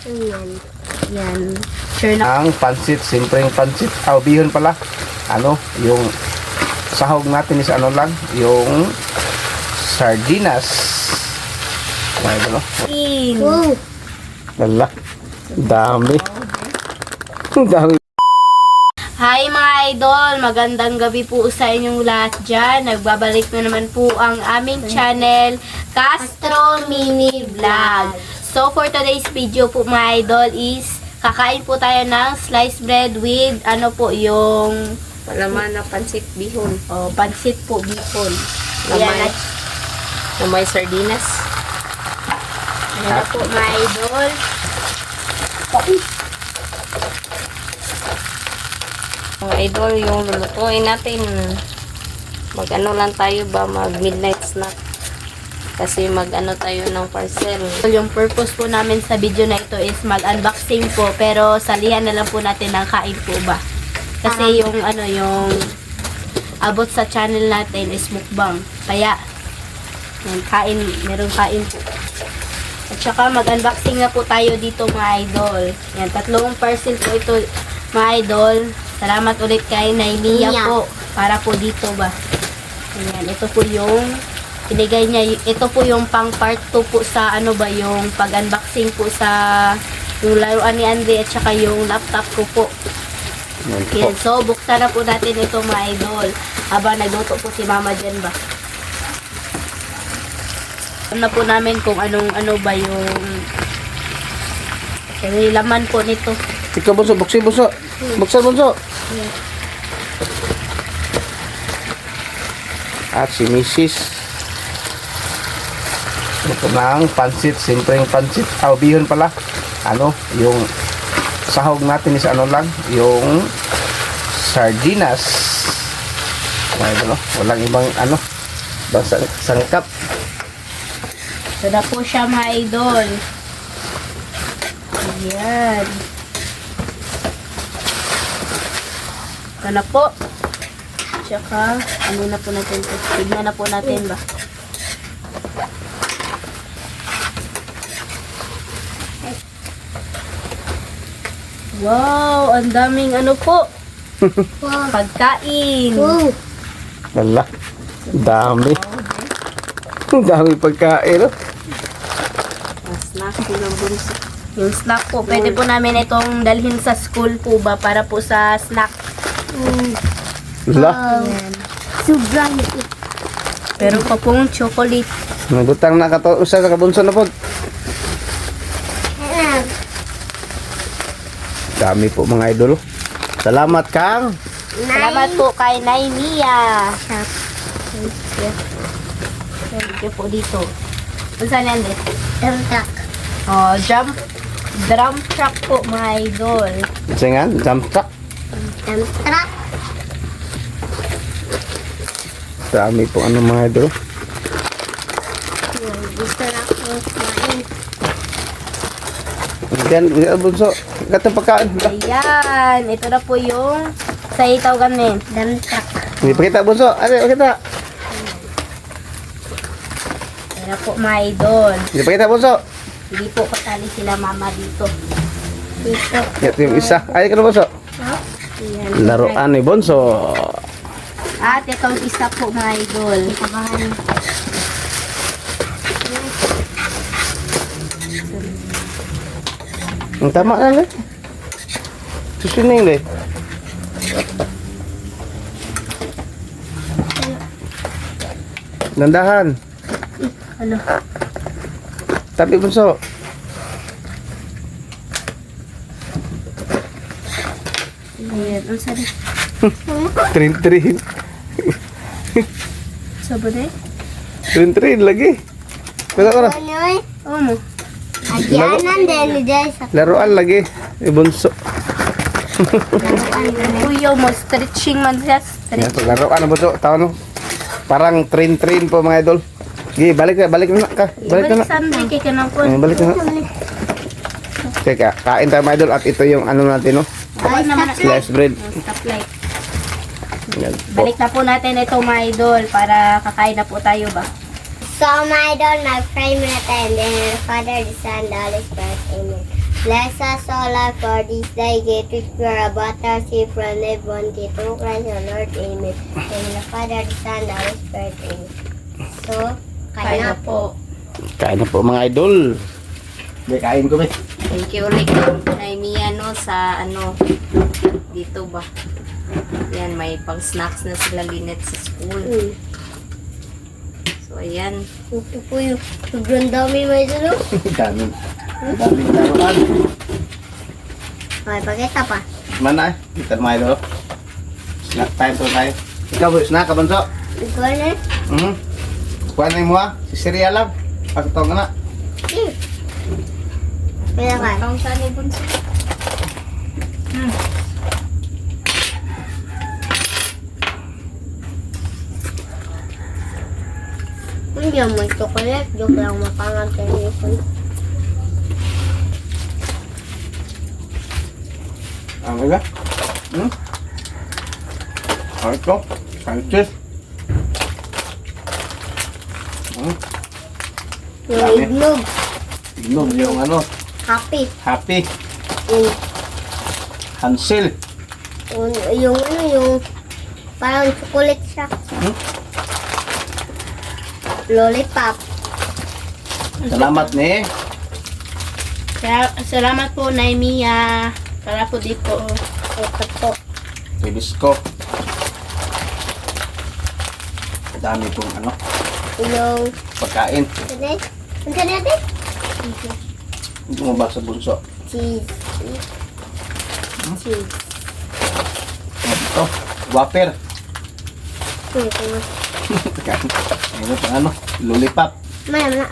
Yan. Yan. Sure na. Ang pansit, simpleng pansit. Bihon pala. Yung sahog natin is lang, yung sardinas. Wow. Lala. Dami. Dami. Hi mga idol! Magandang gabi po sa inyong lahat dyan. Nagbabalik na naman po ang aming channel, Castro Mini Vlog. So for today's video po mga idol is kakain po tayo ng sliced bread with yung Palaman na pansit bihon. pansit po bihon. Lamay. Ayan, Na may sardinas. ayan na po mga idol. Mga idol, yung lulutuin natin. Mag-ano lang tayo ba? Mag-midnight snack. Kasi mag-ano tayo ng parcel. Yung purpose po namin sa video na ito is mag-unboxing po, pero salihan na lang po natin ng kain po ba. Kasi yung abot sa channel natin is mukbang. Kaya yan, merong kain po. At saka mag-unboxing na po tayo dito mga idol. Yan, 3 parcel po ito mga idol. Salamat ulit kay Naimia po para po dito ba. Ayan, ito po yung binigay niya. Ito po yung pang part 2 po sa yung pag-unboxing po sa yung laruan ni Andre at saka yung laptop ko po. Yan, so buksan na po natin ito mga idol. Habang nagluto po si Mama dyan ba. Alam na po namin kung ano ba yung laman po nito. Ikaw, bunso. Buksan, bunso. Buksan, bunso. At si Mrs. Ito na ang pansit, simpleng pansit. Bihon pala. Yung sahog natin is lang, yung sardinas. Walang ibang basta sangkap. Ito na po siya mga idol. Ayan. Ito na po. Tsaka, na po natin ito. Tignan na po natin ba. Wow! Ang daming po. Pagkain. Lala. Dami. Dami pagkain. Snack ng bunso. Yung snack po, pwede po namin itong dalhin sa school po ba para po sa snack. Lala. Sobrang pero pa pong chocolate. Nagutang na kato usa sa kabunso na po. Dami po mga idol. Salamat Kang. Salamat po kay Naimia. Thank you po dito. Saan yan din? Drum truck. Drum truck po mga idol. Singan, jump truck. Drum truck. Dami po mga idol. Gusto na po kumain. Yan, bunso. Gatong pagkain. Ayan. Ito na po yung sa itaw kami. Drum truck. Hindi pakita bunso. Pakita. Ayan na po mga idol. Hindi pakita bunso. Hindi po kasali sila mama dito. Dito. Ito yung isa. Ay ka na bunso. Ayan. Laruan ni bunso. At itong isa po mga idol. Ang tama na lang. Susunin lang. Nandahan. Ano? Tapi bunso. Ayan. Ang sari. Trin-trin. Sabon eh? Trin-trin lagi. Kaya ka na. Oo mo. Adyanan din dyan sa Laruan lagi. Bunso. Kuyo mo. Stretching man siya. Yan, laruan na bunso. Tawa no. Parang trin-trin po mga idol. Sige, balik na ka. Balik na. Sunday kay ka po. Balik na. Teka, kain tayo mga idol at ito yung natin no. Balik naman. Sliced bread. Stoplight. Yan po. Balik na po natin ito mga idol para kakain na po tayo ba. So, my idol, nag-pray muna tayo. And then, Father, the Son, the Holy Spirit. Amen. Bless us, O Lord, for this day. Give it pure a butter, see from live on through Christ the Lord. Amen. In the Father, the Son, the Holy Spirit. Amen. So, Kaya kaya na po. Kain na po mga idol. May kain ko, may. Thank you ulit kay Mia no sa ano dito ba. Yan, may pang snacks na sila Lynette sa school. So ayan. Ito po yung sobrang dami may dulo. Daming. Daming taruhan. Okay, pakita pa. Mana eh? Kita mga idol. Snack time to tayo. Ikaw po, snack ka banso? Ikaw na. Kuha na mo ha? Si Syria lang. Pagkataw ka na. Kaya ka. Ang saan yung bunso? Hindi ang may chocolate. Joke lang mapangang telephone. Ano ba? Ito. Sanchez. Yung Dami. iglog. Inom yung ano. Happy. Happy. Yung, Hansel. yung ano, yung parang chocolate siya. Lollipop. Salamat ni. Salamat po, Naimia. Para po dito. Ito po. Tibisco. Dami pong ano. Yung, Pagkain. ano natin? Hindi mo ba sa bunso? Cheese. Cheese. Ito. Wafer. Ito. Ano pa ano? Lollipop. Maya.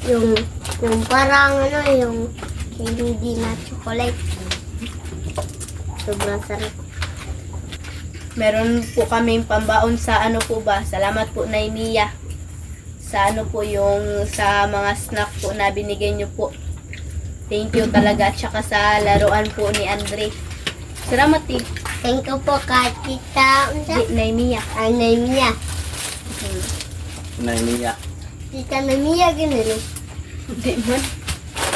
Yung parang ano, yung hindi na chocolate. Sobrang sarap. Meron po kaming pambaon sa ano po ba? Salamat po, Naimia. Sa ano po yung sa mga snack po na binigay niyo po. Thank you talaga. Tsaka sa laruan po ni Andre. Salamat eh. Thank you po kay Tita. Naimia. Ay, Naimia. Naimiya. Tita Naimia, ganun. Hindi man.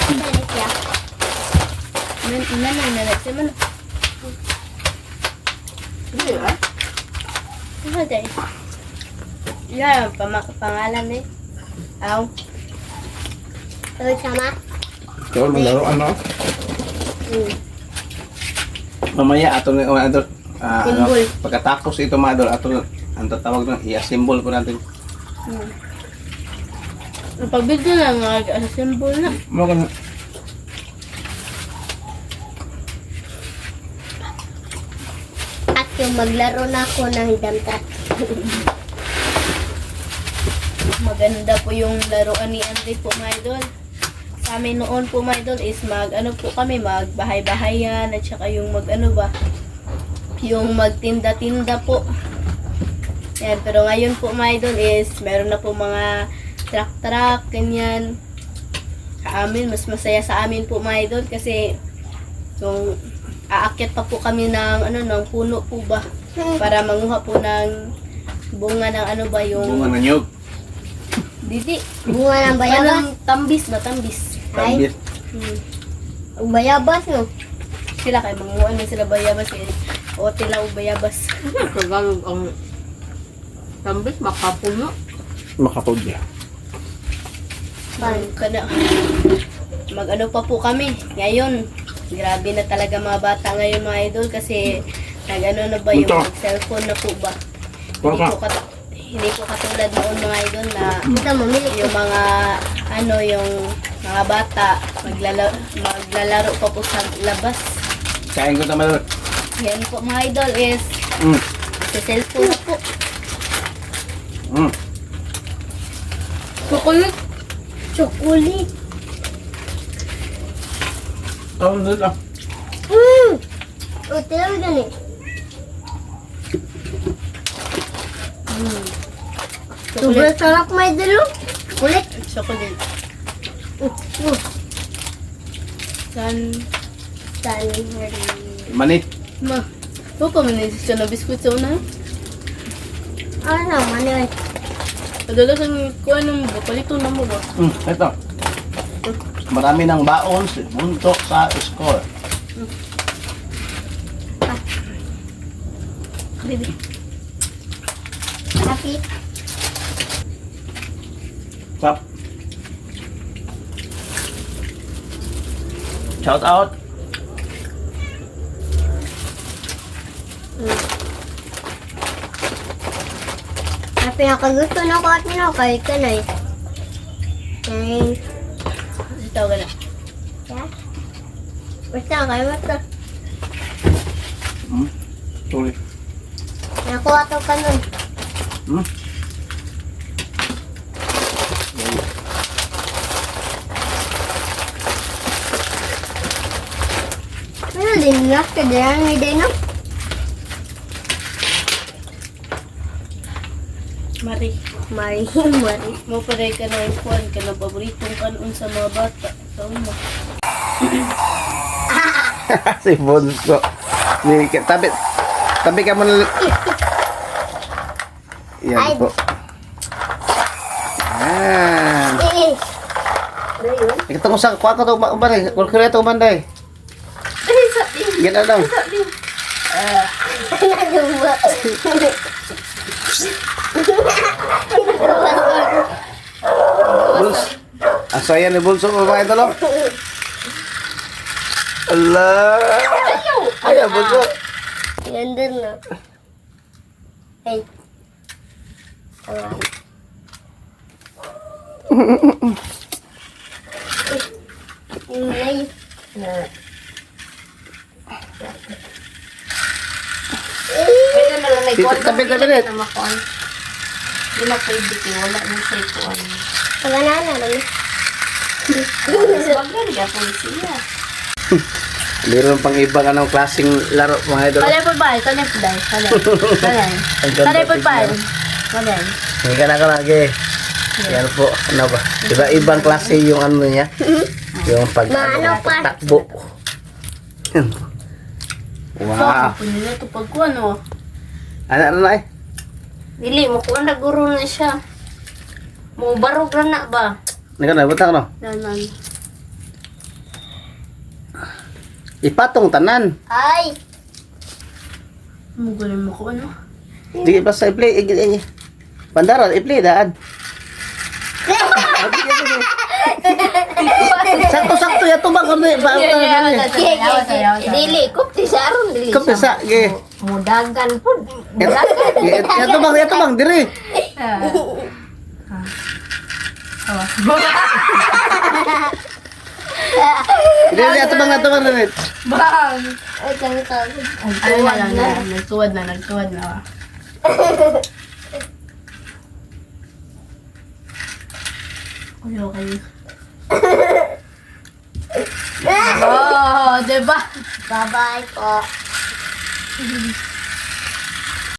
Balik ya. Nanay man. Hindi ah. Ano day? Yan, pangalan eh. Aw. Sabi sama. Ikaw maglaro ano? Mamaya ato na ano, Symbol. pagkatapos ito mga idol, ato ang tatawag na i-assemble ko natin. Ang pagbigyo na nga, symbol na. Mo kan At yung maglaro na ako ng damtat. Maganda po yung laruan ni Andre po, mga idol. Sa amin noon po, mga idol, is magbahay-bahayan at saka yung yung magtinda-tinda po. Yan, pero ngayon po, mga idol, is meron na po mga truck-truck, ganyan. Sa amin, mas masaya sa amin po, mga idol, kasi yung aakyat pa po kami ng puno po ba para manguha po ng bunga ng bunga na nyug. Didi. Bunga ng bayabas. Tambis ba? Tambis. Tambit. Ang bayabas, no? Sila kay manguha na sila bayabas eh. O tilaw bayabas. Tagalog ang tambis makapuno. Makapudya. Kada pa po kami. Ngayon, grabe na talaga mga bata ngayon, mga idol, kasi na ba yung cellphone na po ba? Hindi po katulad noon, mga idol, na Ito, mamili ko. yung mga bata maglalaro pa po sa labas. Kain ko naman. Yan po, mga idol, is sa cellphone na po. Chocolate. Chocolate. Oh, dito. O, tilaw ganit. Sobrang sarap may dalo. Ulit. Chocolate. San Manit. ma. Ito pa man siya na biskuit sa una. Ano, manoy. Padala sa kuha ng palito na mo ba? Ito. Marami ng baon, buntok sa score. Baby. Happy. Stop. Shout out. Happy ako gusto na ko at nino kahit ka na eh. Ay, Ito ka na. yeah. Basta kayo basta. Sorry. Nakuha to ka nun. Hmm? Pero din nga ka dyan, may day no? Mari. Mari, mari. Mo paray ka na yung kuwan ka na paboritong kanon sa mga bata. Taon mo. Si Bunso. Tabi. Tabi ka muna. Yan Ay. po. Ah. Eh, Ano yun? Ito ko sa kuha ko to umanday. Kulkura to umanday. Ay, sabi. Yan daw. Sabi. nagumba. Buls. Asaya ni Bunso ko mga idol. Allah. Ayaw Bunso. Yan din na. Ay. Tama. Ingay. Pwede na lang may Dito, kuwan. tabi, tabi, tabi. Na makuan. Di na pwede kay wala na siya kuwan. Paganana lang. Bagay ka po siya. Meron pang ibang anong klaseng laro mga idol. Kanay po ba? Kanay po ba? Kanay. Kanay. Ang ganda Kanay po ba? tignan. Kanay. Hindi ka na ka lagi. Yan po. Ano ba? Diba ibang klase yung ano niya? Yung pag Maano pa? takbo. Wow. So, punila ito pag kuwan o. Ano na eh? Dili mo kuwan na guro na siya. Mo barog na na ba? Ano ka na? Butang no? Nanan. Ipatong tanan. Ay. Mugunin mo ko ano? Sige basta i-play. Bandaran, i-play daan. Sakto-sakto ya tubang kami. Dili ko ti saron dili. Kap sa ge. Mudagan po. Ya tubang diri. Dili ya tubang rinit. Bang! Ay, ganito. Ano na lang na. Nagtuwad na. Nagtuwad na. Okay. Oh, diba? Bye-bye po.